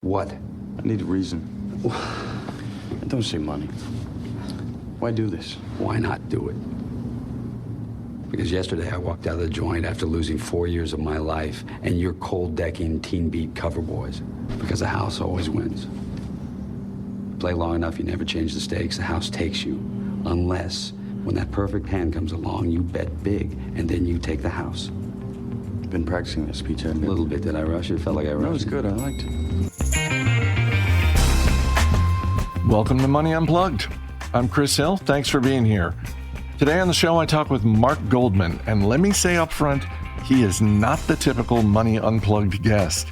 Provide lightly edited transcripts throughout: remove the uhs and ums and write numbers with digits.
What? I need a reason. Don't say money. Why do this? Why not do it? Because yesterday I walked out of the joint after losing 4 years of my life, and you're cold decking Teen Beat cover boys. Because the house always wins. Play long enough, you never change the stakes. The house takes you. Unless, when that perfect hand comes along, you bet big, and then you take the house. Been practicing this speech, haven't A you? little bit. Did I rush it? Felt like I rushed it. No, it was good. I liked it. Welcome to Money Unplugged. I'm Chris Hill. Thanks for being here. Today on the show, I talk with Marc Goldman, and let me say up front, he is not the typical Money Unplugged guest.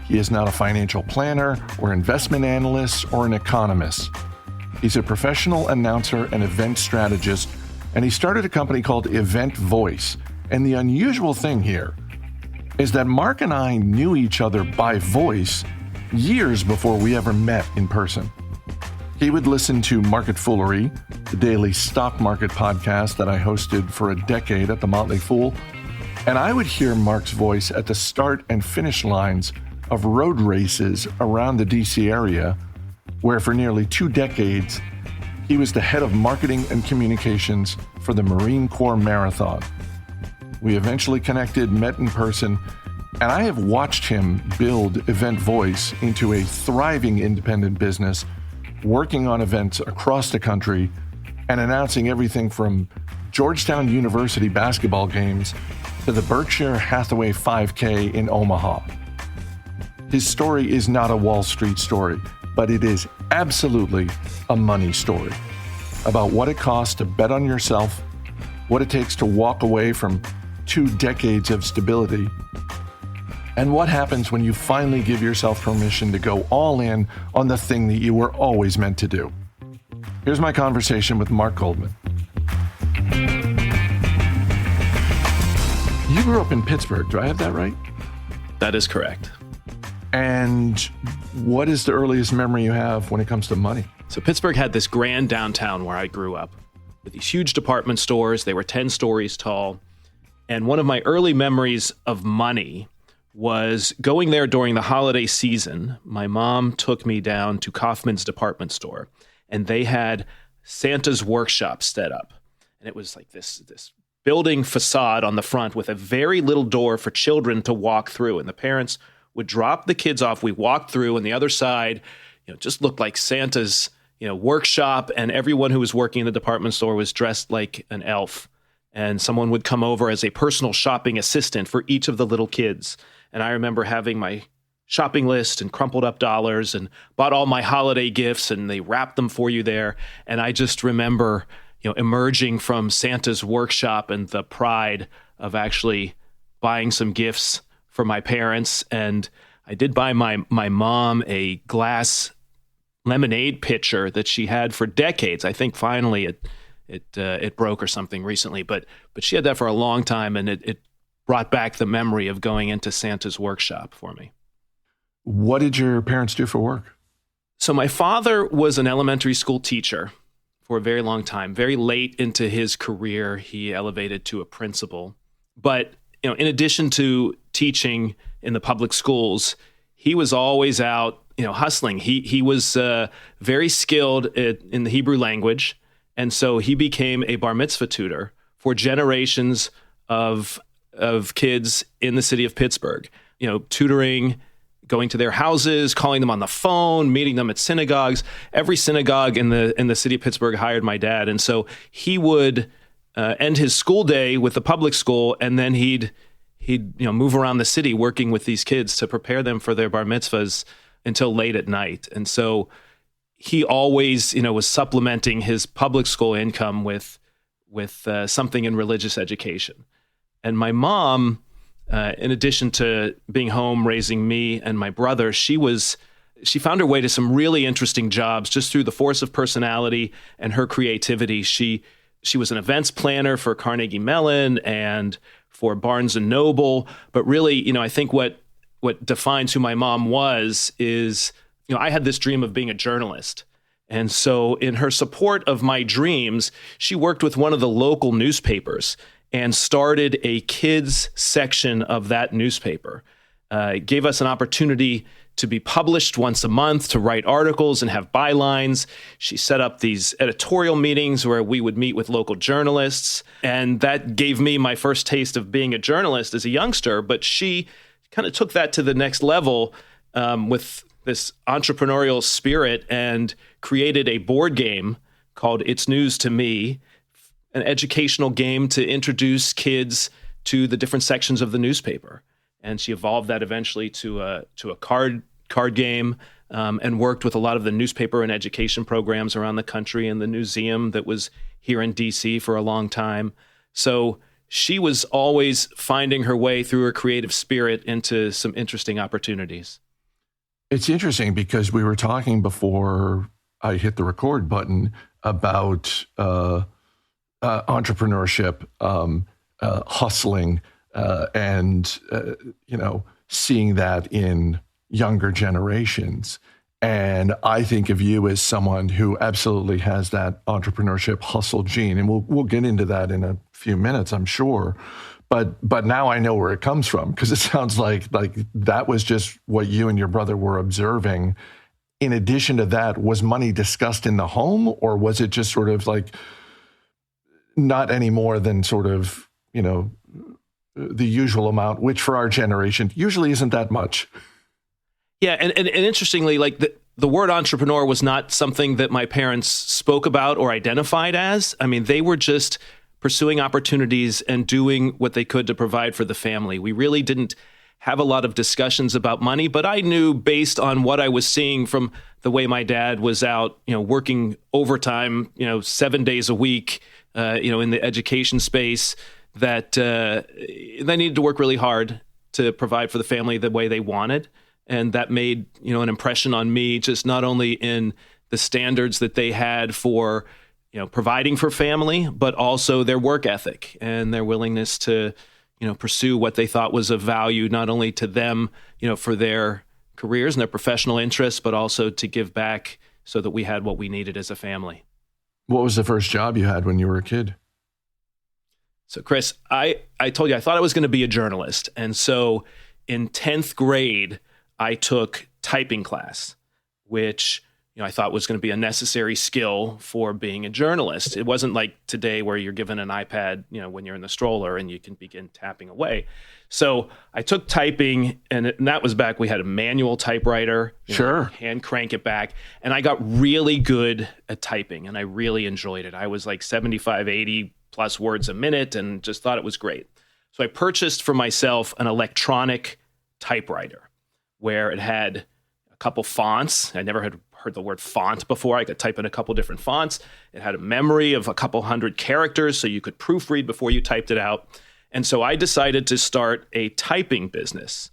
He is not a financial planner or investment analyst or an economist. He's a professional announcer and event strategist, and he started a company called Event Voice. And the unusual thing here is that Marc and I knew each other by voice years before we ever met in person. He would listen to Market Foolery, the daily stock market podcast that I hosted for a decade at the Motley Fool, and I would hear Marc's voice at the start and finish lines of road races around the DC area, where for nearly 2 decades, he was the head of marketing and communications for the Marine Corps Marathon. We eventually connected, met in person, and I have watched him build Event Voice into a thriving independent business, working on events across the country and announcing everything from Georgetown University basketball games to the Berkshire Hathaway 5K in Omaha. His story is not a Wall Street story, but it is absolutely a money story about what it costs to bet on yourself, what it takes to walk away from 2 decades of stability, and what happens when you finally give yourself permission to go all in on the thing that you were always meant to do. Here's my conversation with Marc Goldman. You grew up in Pittsburgh, do I have that right? That is correct. And what is the earliest memory you have when it comes to money? So Pittsburgh had this grand downtown where I grew up with these huge department stores. They were 10 stories tall. And one of my early memories of money was going there during the holiday season. My mom took me down to Kaufman's department store, and they had Santa's workshop set up. And it was like this building facade on the front with a very little door for children to walk through. And the parents would drop the kids off. We walked through, and the other side, just looked like Santa's, workshop. And everyone who was working in the department store was dressed like an elf. And someone would come over as a personal shopping assistant for each of the little kids. And I remember having my shopping list and crumpled up dollars and bought all my holiday gifts, and they wrapped them for you there. And I just remember, emerging from Santa's workshop and the pride of actually buying some gifts for my parents. And I did buy my mom a glass lemonade pitcher that she had for decades. I think finally it broke or something recently, but she had that for a long time, and it brought back the memory of going into Santa's workshop for me. What did your parents do for work? So my father was an elementary school teacher for a very long time. Very late into his career, he elevated to a principal. But in addition to teaching in the public schools, he was always out, hustling. He was very skilled in the Hebrew language, and so he became a bar mitzvah tutor for generations of kids in the city of Pittsburgh, tutoring, going to their houses, calling them on the phone, meeting them at synagogues. Every synagogue in the city of Pittsburgh hired my dad. And so he would end his school day with the public school, and then he'd move around the city working with these kids to prepare them for their bar mitzvahs until late at night. And so he always, was supplementing his public school income with something in religious education. And my mom, in addition to being home raising me and my brother, she found her way to some really interesting jobs just through the force of personality and her creativity. She was an events planner for Carnegie Mellon and for Barnes and Noble. But really, I think what defines who my mom was is, I had this dream of being a journalist. And so in her support of my dreams, she worked with one of the local newspapers and started a kids section of that newspaper. It gave us an opportunity to be published once a month, to write articles and have bylines. She set up these editorial meetings where we would meet with local journalists. And that gave me my first taste of being a journalist as a youngster. But she kind of took that to the next level with this entrepreneurial spirit and created a board game called It's News to Me, an educational game to introduce kids to the different sections of the newspaper. And she evolved that eventually to a card game, and worked with a lot of the newspaper and education programs around the country and the museum that was here in DC for a long time. So she was always finding her way through her creative spirit into some interesting opportunities. It's interesting because we were talking before I hit the record button about entrepreneurship, hustling, and seeing that in younger generations. And I think of you as someone who absolutely has that entrepreneurship hustle gene, and we'll get into that in a few minutes, I'm sure. But now I know where it comes from, because it sounds like that was just what you and your brother were observing. In addition to that, was money discussed in the home, or was it just sort of like not any more than sort of, the usual amount, which for our generation usually isn't that much? Yeah, and interestingly, like the word entrepreneur was not something that my parents spoke about or identified as. I mean, they were just pursuing opportunities and doing what they could to provide for the family. We really didn't have a lot of discussions about money, but I knew based on what I was seeing from the way my dad was out, working overtime, 7 days a week, in the education space, that they needed to work really hard to provide for the family the way they wanted. And that made, an impression on me, just not only in the standards that they had for, providing for family, but also their work ethic and their willingness to, pursue what they thought was of value, not only to them, for their careers and their professional interests, but also to give back so that we had what we needed as a family. What was the first job you had when you were a kid? So, Chris, I told you I thought I was going to be a journalist. And so in 10th grade, I took typing class, which I thought was going to be a necessary skill for being a journalist. It wasn't like today where you're given an iPad, when you're in the stroller and you can begin tapping away. So I took typing, and that was back, we had a manual typewriter. Sure. Hand crank it back. And I got really good at typing, and I really enjoyed it. I was like 75, 80 plus words a minute and just thought it was great. So I purchased for myself an electronic typewriter where it had a couple fonts. I never had heard the word font before. I could type in a couple different fonts. It had a memory of a couple hundred characters, so you could proofread before you typed it out. And so I decided to start a typing business.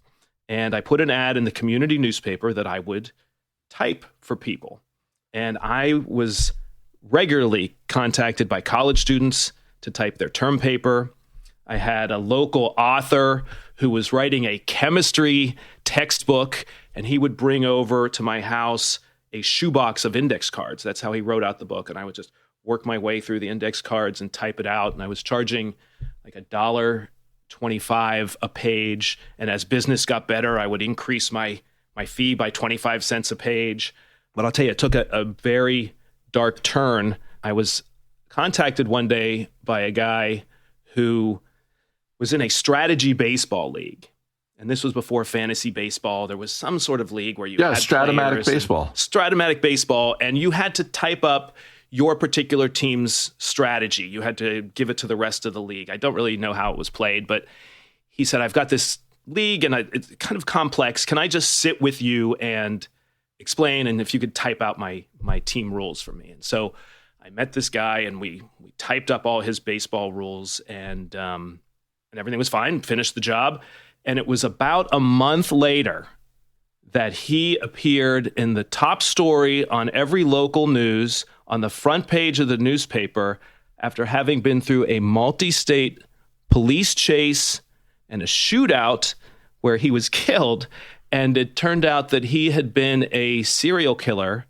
And I put an ad in the community newspaper that I would type for people. And I was regularly contacted by college students to type their term paper. I had a local author who was writing a chemistry textbook, and he would bring over to my house a shoebox of index cards. That's how he wrote out the book. And I would just work my way through the index cards and type it out. And I was charging like $1.25 a page. And as business got better, I would increase my fee by 25 cents a page. But I'll tell you, it took a very dark turn. I was contacted one day by a guy who was in a strategy baseball league. And this was before fantasy baseball. There was some sort of league where you had Stratomatic baseball. Stratomatic baseball, and you had to type up your particular team's strategy. You had to give it to the rest of the league. I don't really know how it was played, but he said, I've got this league, and it's kind of complex. Can I just sit with you and explain, and if you could type out my team rules for me? And so I met this guy, and we typed up all his baseball rules, and everything was fine, finished the job. And it was about a month later that he appeared in the top story on every local news, on the front page of the newspaper, after having been through a multi-state police chase and a shootout where he was killed. And it turned out that he had been a serial killer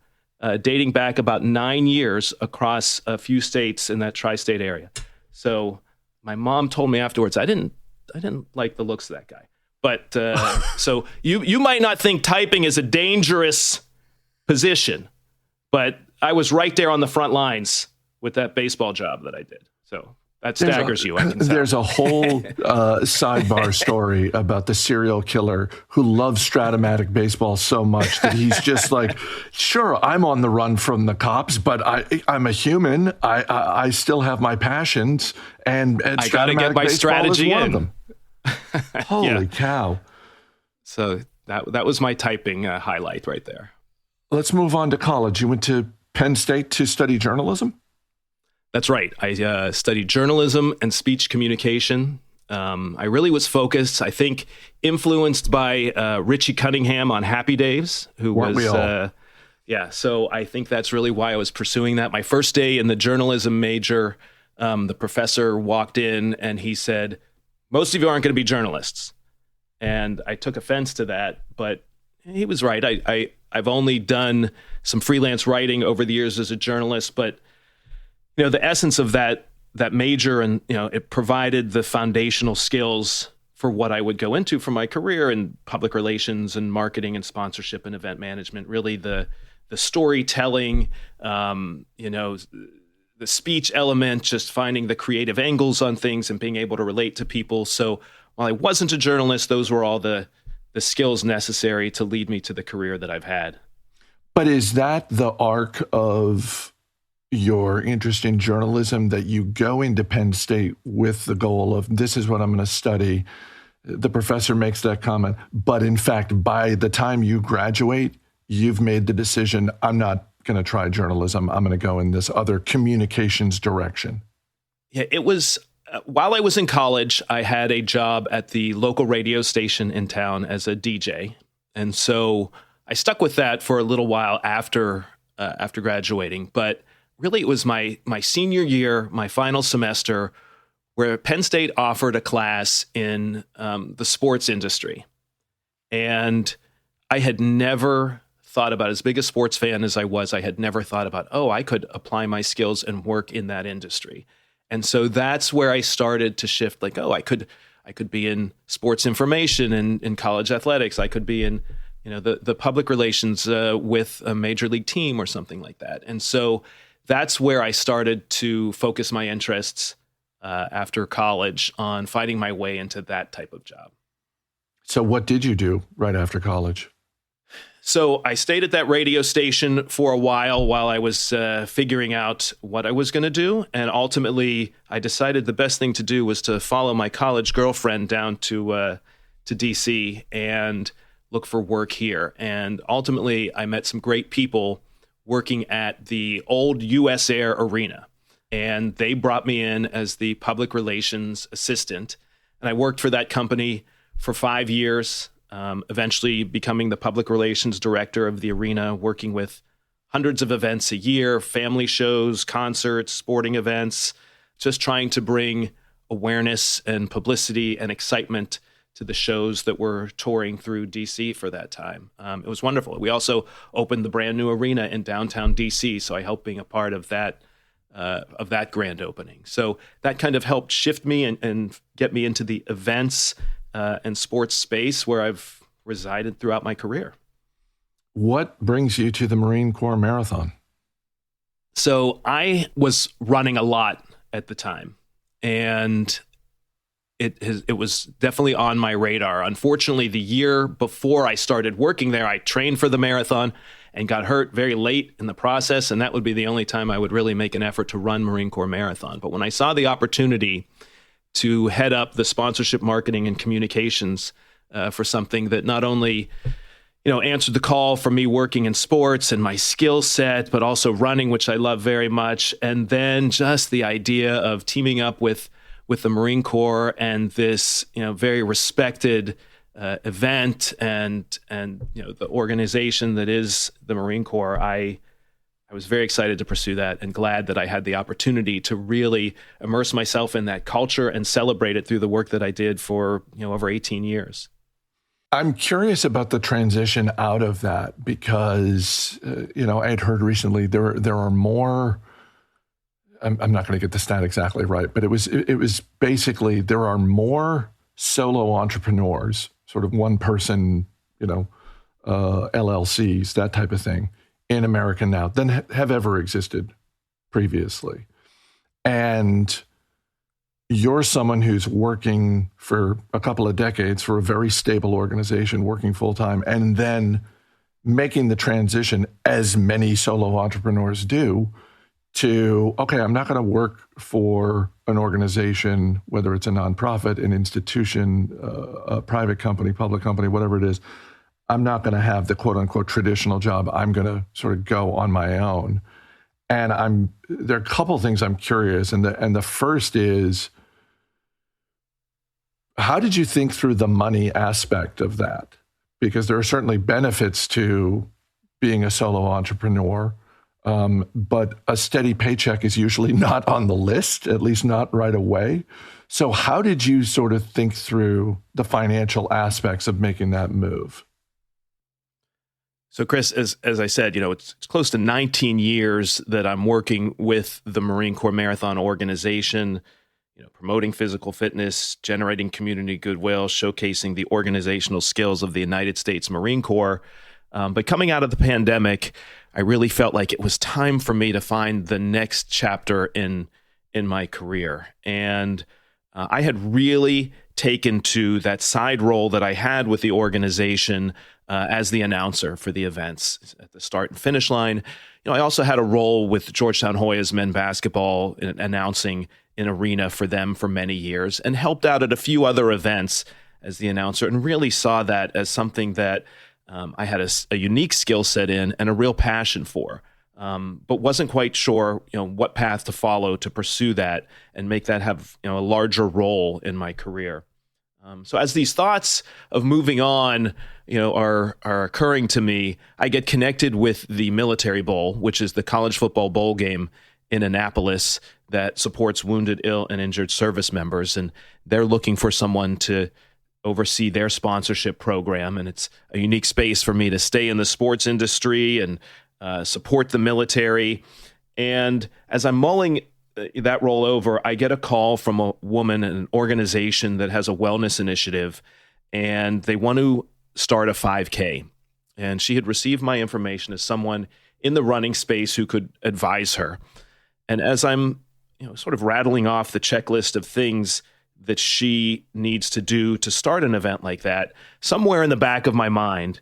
dating back about 9 years across a few states in that tri-state area. So my mom told me afterwards, I didn't like the looks of that guy. But so you might not think typing is a dangerous position, but I was right there on the front lines with that baseball job that I did. So that staggers you. I can tell. There's a whole sidebar story about the serial killer who loves Stratomatic baseball so much that he's just like, sure, I'm on the run from the cops, but I'm a human. I still have my passions, and I got to get my strategy is one in. of them. Holy cow. So that was my typing highlight right there. Let's move on to college. You went to Penn State to study journalism? That's right. I studied journalism and speech communication. I really was focused, I think, influenced by Richie Cunningham on Happy Days, who Weren't was... we all? Yeah, so I think that's really why I was pursuing that. My first day in the journalism major, the professor walked in and he said, most of you aren't going to be journalists. And I took offense to that, but he was right. I've only done some freelance writing over the years as a journalist, but the essence of that major, and it provided the foundational skills for what I would go into for my career in public relations and marketing and sponsorship and event management. Really, the storytelling, the speech element, just finding the creative angles on things and being able to relate to people. So while I wasn't a journalist, those were all the skills necessary to lead me to the career that I've had. But is that the arc of your interest in journalism, that you go into Penn State with the goal of, this is what I'm going to study? The professor makes that comment, but in fact, by the time you graduate, you've made the decision, I'm not going to try journalism. I'm going to go in this other communications direction. Yeah, it was, while I was in college, I had a job at the local radio station in town as a DJ. And so I stuck with that for a little while after graduating. But really, it was my senior year, my final semester, where Penn State offered a class in the sports industry. And I had never thought about, as big a sports fan as I was, I had never thought about, I could apply my skills and work in that industry. And so that's where I started to shift, like, I could be in sports information and in college athletics. I could be in, the public relations with a major league team or something like that. And so that's where I started to focus my interests after college on finding my way into that type of job. So what did you do right after college? So I stayed at that radio station for a while I was figuring out what I was going to do. And ultimately, I decided the best thing to do was to follow my college girlfriend down to D.C. and look for work here. And ultimately, I met some great people working at the old US Air Arena. And they brought me in as the public relations assistant. And I worked for that company for 5 years. Eventually becoming the public relations director of the arena, working with hundreds of events a year, family shows, concerts, sporting events, just trying to bring awareness and publicity and excitement to the shows that were touring through DC for that time. It was wonderful. We also opened the brand new arena in downtown DC, so I helped being a part of that grand opening. So that kind of helped shift me and get me into the events and sports space where I've resided throughout my career. What brings you to the Marine Corps Marathon? So I was running a lot at the time, and it was definitely on my radar. Unfortunately, the year before I started working there, I trained for the marathon and got hurt very late in the process, and that would be the only time I would really make an effort to run Marine Corps Marathon. But when I saw the opportunity to head up the sponsorship, marketing, and communications for something that not only, answered the call for me working in sports and my skill set, but also running, which I love very much. And then just the idea of teaming up with the Marine Corps and this, very respected event and the organization that is the Marine Corps, I was very excited to pursue that and glad that I had the opportunity to really immerse myself in that culture and celebrate it through the work that I did for, over 18 years. I'm curious about the transition out of that because, I had heard recently there are more, I'm not going to get the stat exactly right, but it was basically there are more solo entrepreneurs sort of one person, LLCs, that type of thing in America now than have ever existed previously. And you're someone who's working for a couple of decades for a very stable organization, working full time, and then making the transition, as many solo entrepreneurs do, to, okay, I'm not going to work for an organization, whether it's a nonprofit, an institution, a private company, public company, whatever it is. I'm not going to have the quote unquote traditional job. I'm going to sort of go on my own. And there are a couple of things I'm curious. And the first is, how did you think through the money aspect of that? Because there are certainly benefits to being a solo entrepreneur, but a steady paycheck is usually not on the list, at least not right away. So how did you sort of think through the financial aspects of making that move? So Chris, as I said, it's close to 19 years that I'm working with the Marine Corps Marathon Organization, promoting physical fitness, generating community goodwill, showcasing the organizational skills of the United States Marine Corps. But coming out of the pandemic, I really felt like it was time for me to find the next chapter in my career. And I had really taken to that side role that I had with the organization as the announcer for the events at the start and finish line. I also had a role with Georgetown Hoyas men basketball in announcing an arena for them for many years, and helped out at a few other events as the announcer, and really saw that as something that I had a unique skill set in and a real passion for, but wasn't quite sure, what path to follow to pursue that and make that have, a larger role in my career. So as these thoughts of moving on, are occurring to me, I get connected with the Military Bowl, which is the college football bowl game in Annapolis that supports wounded, ill, and injured service members. And they're looking for someone to oversee their sponsorship program. And it's a unique space for me to stay in the sports industry and support the military. And as I'm mulling that role over, I get a call from a woman in an organization that has a wellness initiative, and they want to start a 5K. And she had received my information as someone in the running space who could advise her. And as I'm, sort of rattling off the checklist of things that she needs to do to start an event like that, somewhere in the back of my mind,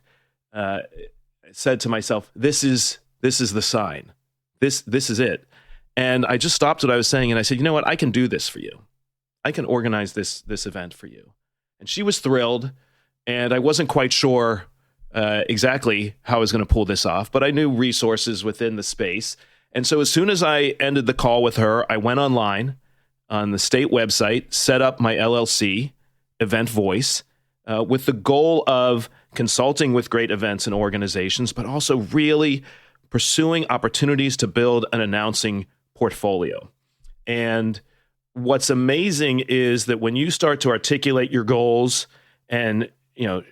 I said to myself, this is the sign. This is it. And I just stopped what I was saying and I said, you know what? I can do this for you. I can organize this event for you. And she was thrilled. And I wasn't quite sure exactly how I was going to pull this off, but I knew resources within the space. And so as soon as I ended the call with her, I went online on the state website, set up my LLC, Event Voice, with the goal of consulting with great events and organizations, but also really pursuing opportunities to build an announcing portfolio. And what's amazing is that when you start to articulate your goals and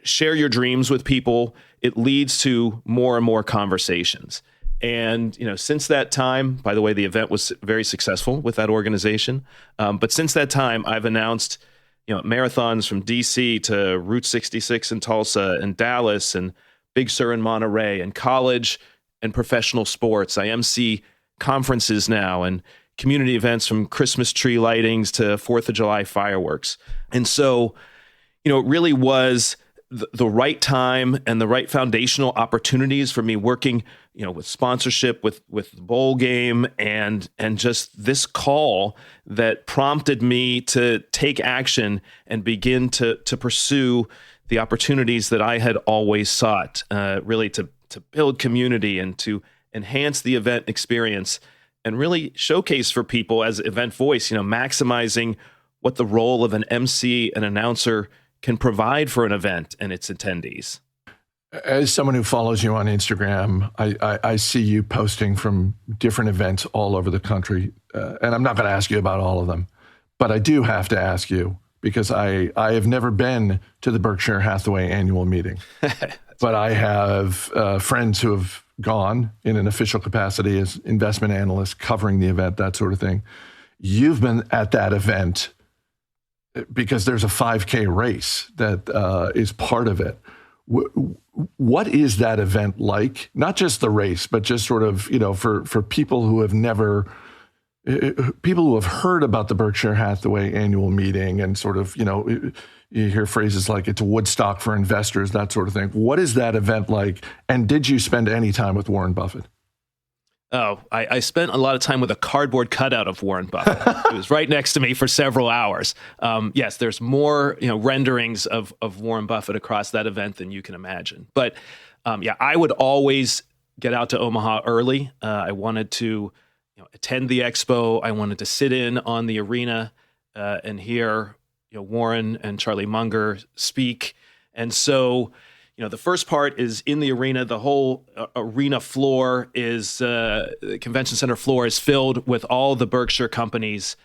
share your dreams with people, it leads to more and more conversations. And, since that time, by the way, the event was very successful with that organization. But since that time, I've announced, marathons from DC to Route 66 in Tulsa and Dallas and Big Sur in Monterey, and college and professional sports. I MC conferences now and community events, from Christmas tree lightings to 4th of July fireworks. And so, it really was the right time and the right foundational opportunities for me working, with sponsorship, with the bowl game, and just this call that prompted me to take action and begin to pursue the opportunities that I had always sought, really to build community and to enhance the event experience and really showcase for people as Event Voice, maximizing what the role of an MC, an announcer, can provide for an event and its attendees. As someone who follows you on Instagram, I see you posting from different events all over the country. And I'm not going to ask you about all of them, but I do have to ask you, because I have never been to the Berkshire Hathaway annual meeting. But I have friends who have gone in an official capacity as investment analysts covering the event, that sort of thing. You've been at that event because there's a 5K race that is part of it. What is that event like? Not just the race, but just sort of, for people who have never, people who have heard about the Berkshire Hathaway annual meeting and sort of, you hear phrases like it's a Woodstock for investors, that sort of thing. What is that event like? And did you spend any time with Warren Buffett? Oh, I spent a lot of time with a cardboard cutout of Warren Buffett. He was right next to me for several hours. Yes, there's more renderings of Warren Buffett across that event than you can imagine. But I would always get out to Omaha early. I wanted to attend the expo. I wanted to sit in on the arena and hear Warren and Charlie Munger speak. And so the first part is in the arena. The whole arena floor is, the convention center floor is filled with all the Berkshire companies.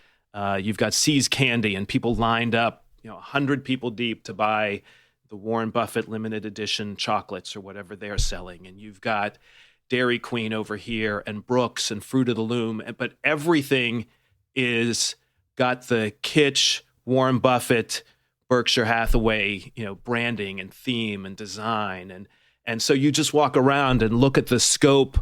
You've got See's Candy and people lined up, 100 people deep to buy the Warren Buffett limited edition chocolates or whatever they're selling. And you've got Dairy Queen over here and Brooks and Fruit of the Loom. But everything is got the kitsch Warren Buffett Berkshire Hathaway, branding and theme and design. And so you just walk around and look at the scope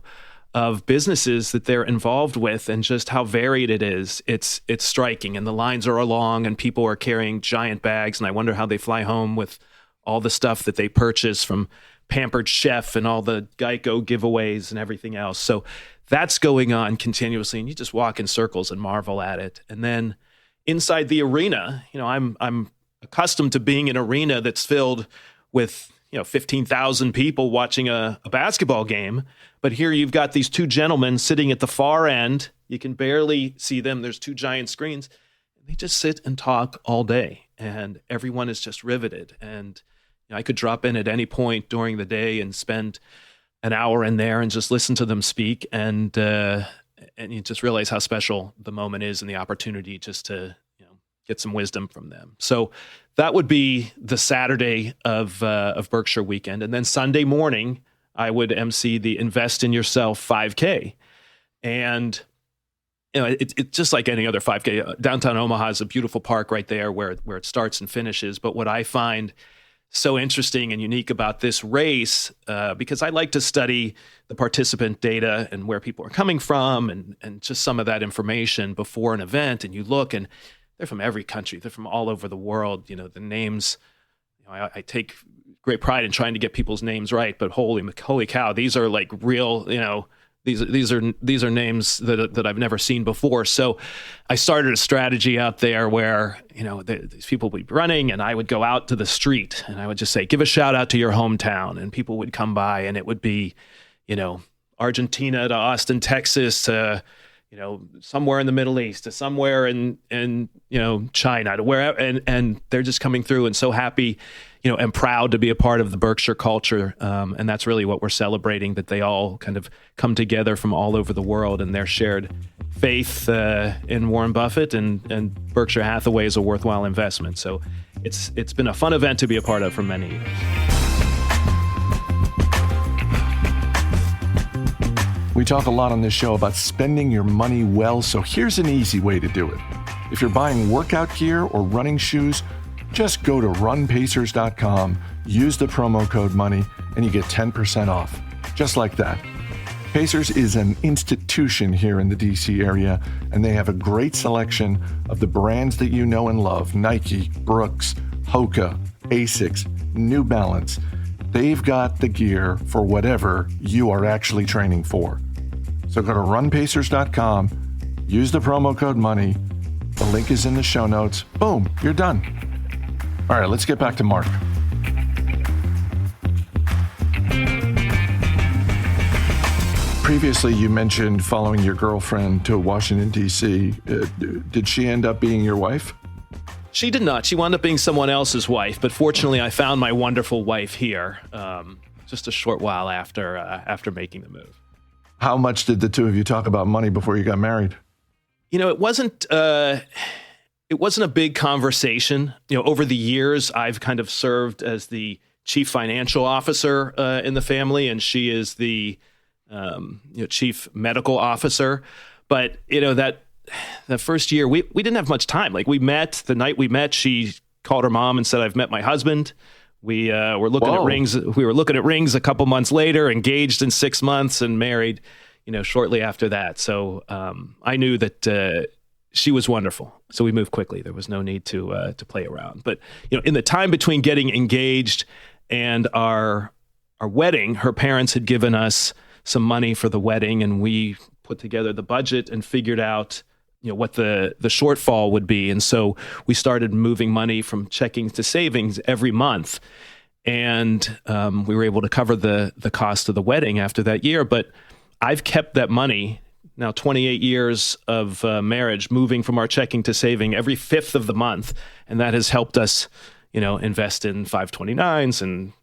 of businesses that they're involved with and just how varied it is. It's striking, and the lines are long and people are carrying giant bags. And I wonder how they fly home with all the stuff that they purchase from Pampered Chef and all the Geico giveaways and everything else. So that's going on continuously, and you just walk in circles and marvel at it. And then inside the arena, I'm accustomed to being in an arena that's filled with 15,000 people watching a basketball game, but here you've got these two gentlemen sitting at the far end. You can barely see them. There's two giant screens. They just sit and talk all day, and everyone is just riveted. And I could drop in at any point during the day and spend an hour in there and just listen to them speak, and you just realize how special the moment is and the opportunity just to get some wisdom from them. So that would be the Saturday of Berkshire weekend. And then Sunday morning, I would MC the Invest in Yourself 5K. And it's just like any other 5K. Downtown Omaha is a beautiful park right there where it starts and finishes. But what I find so interesting and unique about this race, because I like to study the participant data and where people are coming from and just some of that information before an event, and you look and they're from every country. They're from all over the world. The names, I take great pride in trying to get people's names right, but holy cow, these are like real, these are names that I've never seen before. So I started a strategy out there where, these people would be running, and I would go out to the street and I would just say, give a shout out to your hometown. And people would come by, and it would be, Argentina to Austin, Texas, to somewhere in the Middle East, to somewhere in China, to wherever, and they're just coming through and so happy, and proud to be a part of the Berkshire culture. And that's really what we're celebrating, that they all kind of come together from all over the world, and their shared faith in Warren Buffett and Berkshire Hathaway is a worthwhile investment. So it's been a fun event to be a part of for many years. We talk a lot on this show about spending your money well, so here's an easy way to do it. If you're buying workout gear or running shoes, just go to runpacers.com, use the promo code MONEY, and you get 10% off. Just like that. Pacers is an institution here in the DC area, and they have a great selection of the brands that you know and love: Nike, Brooks, Hoka, Asics, New Balance. They've got the gear for whatever you are actually training for. So go to runpacers.com, use the promo code MONEY. The link is in the show notes. Boom, you're done. All right, let's get back to Mark. Previously, you mentioned following your girlfriend to Washington, D.C. Did she end up being your wife? She did not. She wound up being someone else's wife, but fortunately I found my wonderful wife here just a short while after making the move. How much did the two of you talk about money before you got married? It wasn't a big conversation. Over the years, I've kind of served as the chief financial officer in the family, and she is the chief medical officer. But the first year, we didn't have much time. Like, we met the night we met. She called her mom and said, "I've met my husband." We were looking at rings. We were looking at rings a couple months later, engaged in 6 months, and married, shortly after that. So I knew that she was wonderful. So we moved quickly. There was no need to play around. But in the time between getting engaged and our wedding, her parents had given us some money for the wedding, and we put together the budget and figured out what the shortfall would be. And so we started moving money from checking to savings every month. And we were able to cover the cost of the wedding after that year. But I've kept that money now 28 years of marriage, moving from our checking to saving every 5th of the month. And that has helped us, invest in 529s and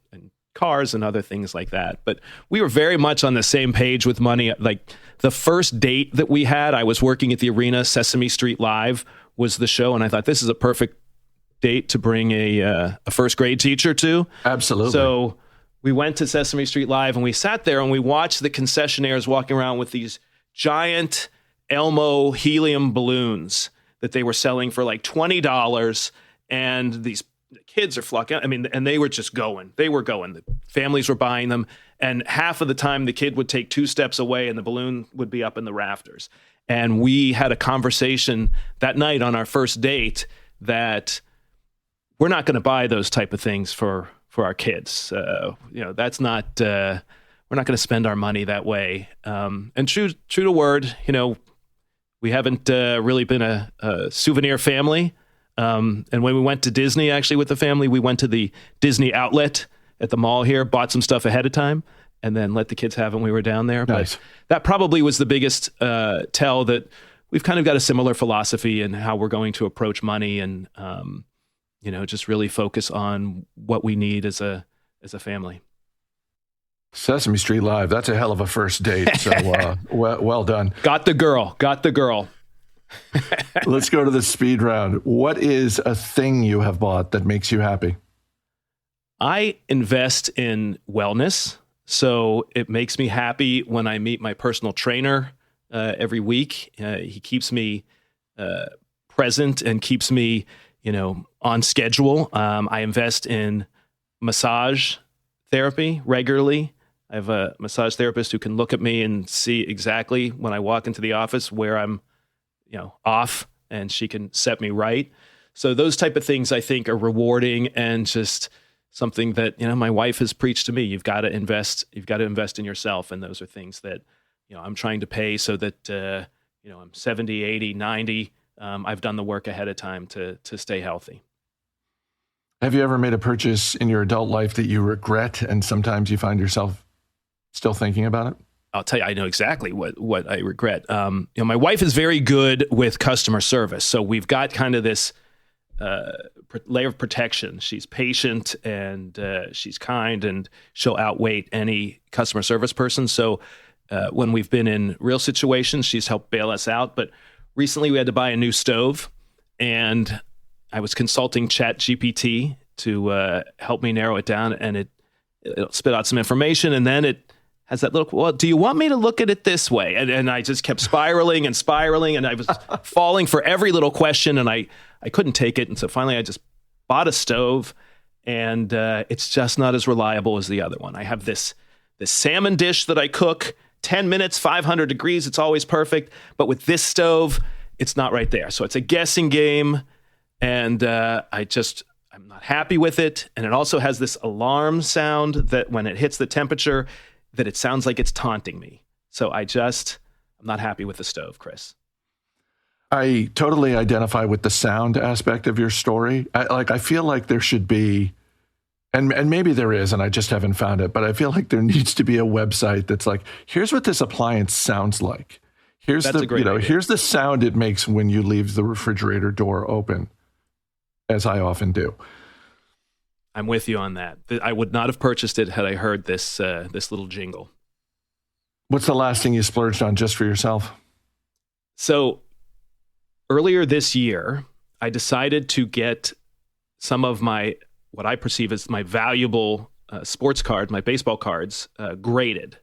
cars and other things like that. But we were very much on the same page with money. Like, the first date that we had, I was working at the arena. Sesame Street Live was the show. And I thought, this is a perfect date to bring a first grade teacher to. Absolutely. So we went to Sesame Street Live, and we sat there and we watched the concessionaires walking around with these giant Elmo helium balloons that they were selling for like $20. And these kids are flocking. I mean, and they were just going. They were going. The families were buying them. And half of the time, the kid would take 2 steps away and the balloon would be up in the rafters. And we had a conversation that night on our first date that we're not going to buy those type of things for our kids. That's not, we're not going to spend our money that way. And true to word, we haven't really been a souvenir family. And when we went to Disney, actually, with the family, we went to the Disney outlet at the mall here, bought some stuff ahead of time, and then let the kids have it when we were down there. Nice. But that probably was the biggest tell that we've kind of got a similar philosophy in how we're going to approach money, and just really focus on what we need as a family. Sesame Street Live, that's a hell of a first date. So well done. Got the girl. Let's go to the speed round. What is a thing you have bought that makes you happy? I invest in wellness. So it makes me happy when I meet my personal trainer every week. He keeps me present and keeps me, on schedule. I invest in massage therapy regularly. I have a massage therapist who can look at me and see exactly when I walk into the office where I'm, off, and she can set me right. So those type of things I think are rewarding, and just something that, my wife has preached to me. You've got to invest in yourself. And those are things that, I'm trying to pay so that, I'm 70, 80, 90. I've done the work ahead of time to stay healthy. Have you ever made a purchase in your adult life that you regret, and sometimes you find yourself still thinking about it? I'll tell you, I know exactly what I regret. My wife is very good with customer service. So we've got kind of this layer of protection. She's patient, and she's kind, and she'll outweigh any customer service person. So when we've been in real situations, she's helped bail us out. But recently we had to buy a new stove, and I was consulting ChatGPT to help me narrow it down, and it'll spit out some information, and then it has that little, well, do you want me to look at it this way? And I just kept spiraling, and I was falling for every little question, and I couldn't take it. And so finally I just bought a stove, and it's just not as reliable as the other one. I have this salmon dish that I cook 10 minutes, 500 degrees. It's always perfect. But with this stove, it's not right there. So it's a guessing game, and I'm not happy with it. And it also has this alarm sound that when it hits the temperature, that it sounds like it's taunting me. So I'm not happy with the stove, Chris. I totally identify with the sound aspect of your story. I feel like there should be, and maybe there is, and I just haven't found it, but I feel like there needs to be a website that's like, here's what this appliance sounds like. Here's here's the sound it makes when you leave the refrigerator door open, as I often do. I'm with you on that. I would not have purchased it had I heard this little jingle. What's the last thing you splurged on just for yourself? So earlier this year, I decided to get some of what I perceive as my valuable sports cards, my baseball cards, graded.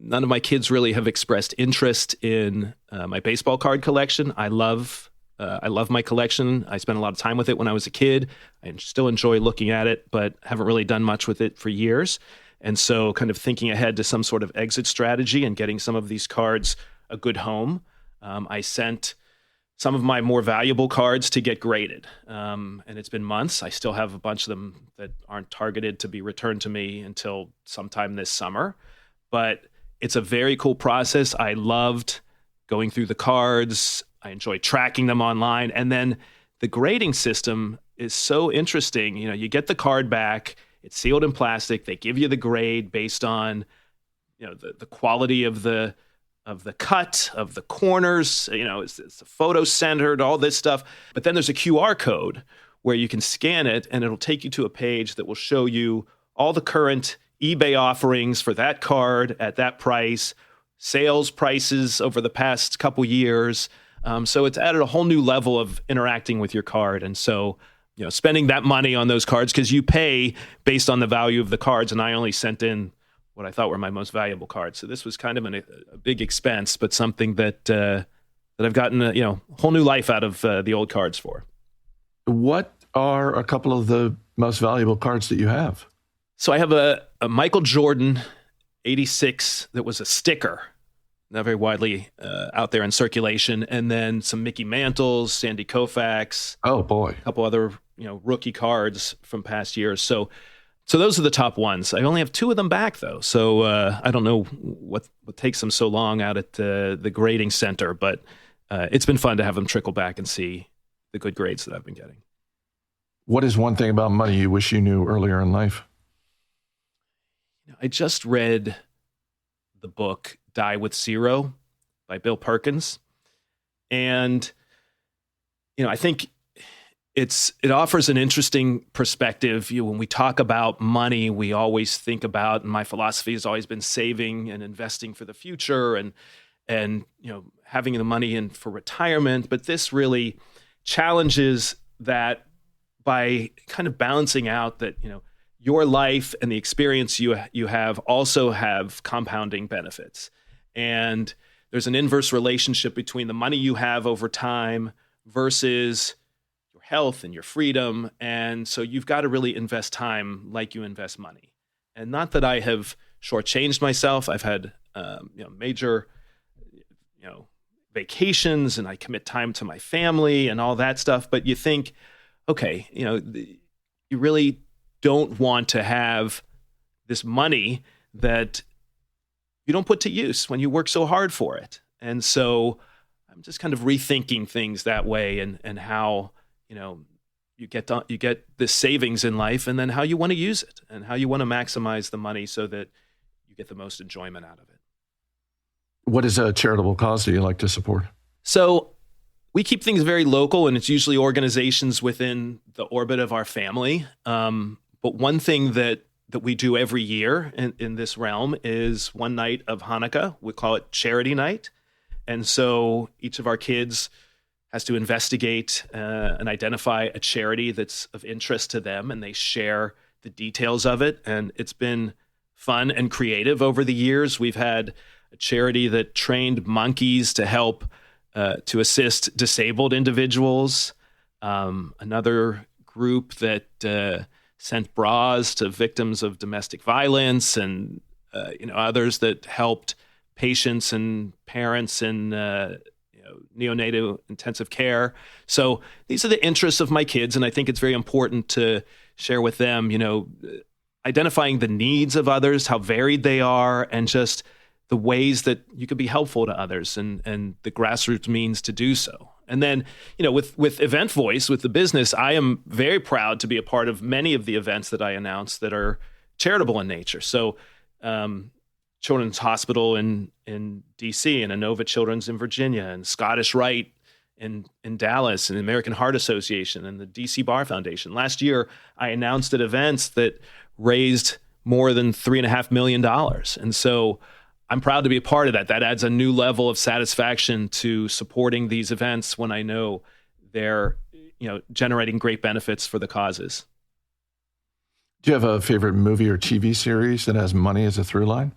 none of my kids really have expressed interest in my baseball card collection. I love my collection. I spent a lot of time with it when I was a kid. I still enjoy looking at it, but haven't really done much with it for years. And so kind of thinking ahead to some sort of exit strategy and getting some of these cards a good home. I sent some of my more valuable cards to get graded. And it's been months. I still have a bunch of them that aren't targeted to be returned to me until sometime this summer. But it's a very cool process. I loved going through the cards. I enjoy tracking them online. And then the grading system is so interesting. You know, you get the card back, it's sealed in plastic. They give you the grade based on, you know, the quality of the cut, of the corners, you know, it's photo centered, all this stuff. But then there's a QR code where you can scan it and it'll take you to a page that will show you all the current eBay offerings for that card at that price, sales prices over the past couple years. So it's added a whole new level of interacting with your card. And so, you know, spending that money on those cards, because you pay based on the value of the cards. And I only sent in what I thought were my most valuable cards. So this was kind of a big expense, but something that I've gotten a whole new life out of the old cards for. What are a couple of the most valuable cards that you have? So I have a Michael Jordan 86 that was a sticker, not very widely out there in circulation, and then some Mickey Mantles, Sandy Koufax. Oh boy, a couple other rookie cards from past years. So those are the top ones. I only have 2 of them back though, so I don't know what takes them so long out at the grading center, but it's been fun to have them trickle back and see the good grades that I've been getting. What is one thing about money you wish you knew earlier in life? I just read the book Die with Zero by Bill Perkins. And, I think it offers an interesting perspective. When we talk about money, we always think about, and my philosophy has always been saving and investing for the future and having the money in for retirement. But this really challenges that by kind of balancing out that, your life and the experience you have also have compounding benefits. And there's an inverse relationship between the money you have over time versus your health and your freedom. And so you've got to really invest time like you invest money. And not that I have shortchanged myself. I've had major vacations, and I commit time to my family and all that stuff. But you think, okay, you really don't want to have this money that you don't put to use when you work so hard for it. And so I'm just kind of rethinking things that way, and how, you get this savings in life, and then how you want to use it and how you want to maximize the money so that you get the most enjoyment out of it. What is a charitable cause that you like to support? So we keep things very local, and it's usually organizations within the orbit of our family. But one thing that we do every year in this realm is one night of Hanukkah. We call it Charity Night. And so each of our kids has to investigate and identify a charity that's of interest to them, and they share the details of it. And it's been fun and creative over the years. We've had a charity that trained monkeys to help to assist disabled individuals. Another group that sent bras to victims of domestic violence, and others that helped patients and parents in neonatal intensive care. So these are the interests of my kids, and I think it's very important to share with them, identifying the needs of others, how varied they are, and just the ways that you could be helpful to others, and the grassroots means to do so. And then, with Event Voice, with the business, I am very proud to be a part of many of the events that I announce that are charitable in nature. So, Children's Hospital in DC, and Inova Children's in Virginia, and Scottish Rite in Dallas, and the American Heart Association, and the DC Bar Foundation. Last year, I announced at events that raised more than $3.5 million. And so I'm proud to be a part of that. That adds a new level of satisfaction to supporting these events when I know they're, generating great benefits for the causes. Do you have a favorite movie or TV series that has money as a through line?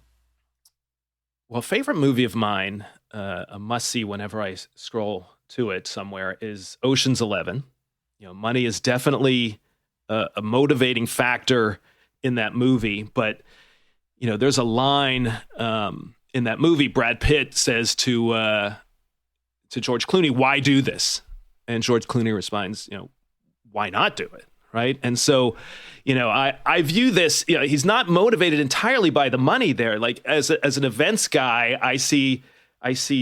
Well, favorite movie of mine, a must-see whenever I scroll to it somewhere, is Ocean's 11. Money is definitely a motivating factor in that movie, but there's a line in that movie. Brad Pitt says to George Clooney, "Why do this?" And George Clooney responds, "Why not do it?" Right. And so, I view this, he's not motivated entirely by the money there. Like as an events guy, I see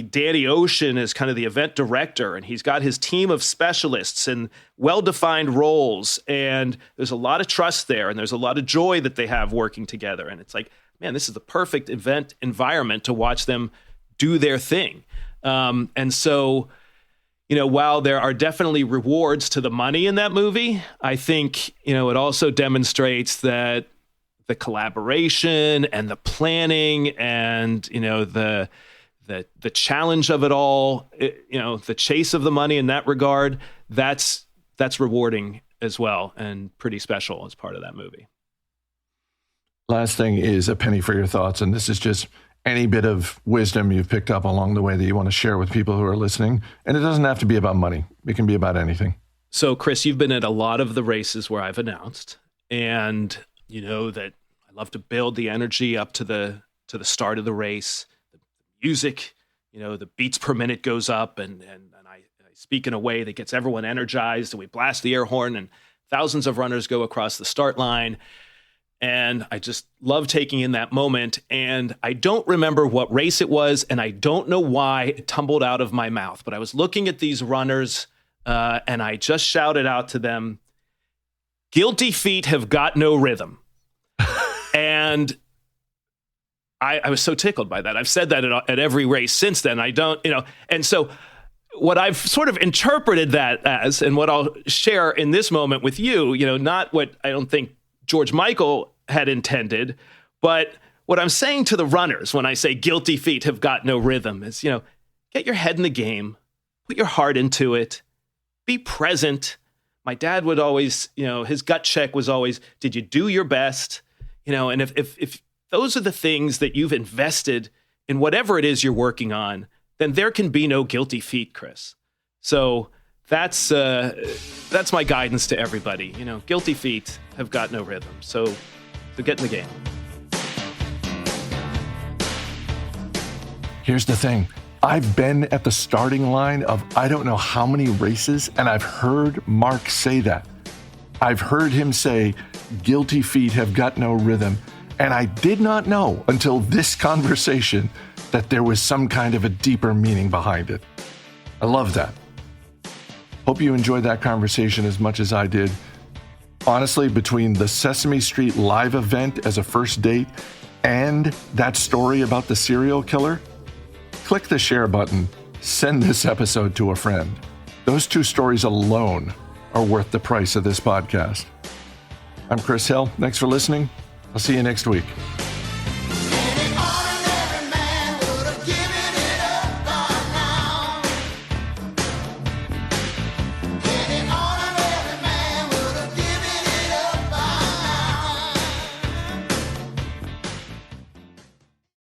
Danny Ocean as kind of the event director, and he's got his team of specialists and well-defined roles. And there's a lot of trust there, and there's a lot of joy that they have working together. And it's like, man, this is the perfect event environment to watch them do their thing. And so, while there are definitely rewards to the money in that movie, I think, it also demonstrates that the collaboration and the planning and, the challenge of it all, the chase of the money in that regard, that's rewarding as well and pretty special as part of that movie. Last thing is a penny for your thoughts, and this is just any bit of wisdom you've picked up along the way that you want to share with people who are listening. And it doesn't have to be about money. It can be about anything. So, Chris, you've been at a lot of the races where I've announced, and you know that I love to build the energy up to the start of the race. The music, the beats per minute goes up, and I speak in a way that gets everyone energized, and we blast the air horn, and thousands of runners go across the start line. And I just love taking in that moment. And I don't remember what race it was, and I don't know why it tumbled out of my mouth. But I was looking at these runners, and I just shouted out to them, "Guilty feet have got no rhythm." And I was so tickled by that. I've said that at every race since then. I don't, and so what I've sort of interpreted that as, and what I'll share in this moment with you, not what I don't think George Michael had intended, but what I'm saying to the runners when I say guilty feet have got no rhythm is, get your head in the game, put your heart into it, be present. My dad would always, his gut check was always, did you do your best? And if those are the things that you've invested in whatever it is you're working on, then there can be no guilty feet, Chris. So that's my guidance to everybody. Guilty feet have got no rhythm. So get in the game. Here's the thing. I've been at the starting line of I don't know how many races, and I've heard Mark say that. I've heard him say, guilty feet have got no rhythm. And I did not know until this conversation that there was some kind of a deeper meaning behind it. I love that. Hope you enjoyed that conversation as much as I did. Honestly, between the Sesame Street live event as a first date and that story about the serial killer, click the share button, send this episode to a friend. Those two stories alone are worth the price of this podcast. I'm Chris Hill. Thanks for listening. I'll see you next week.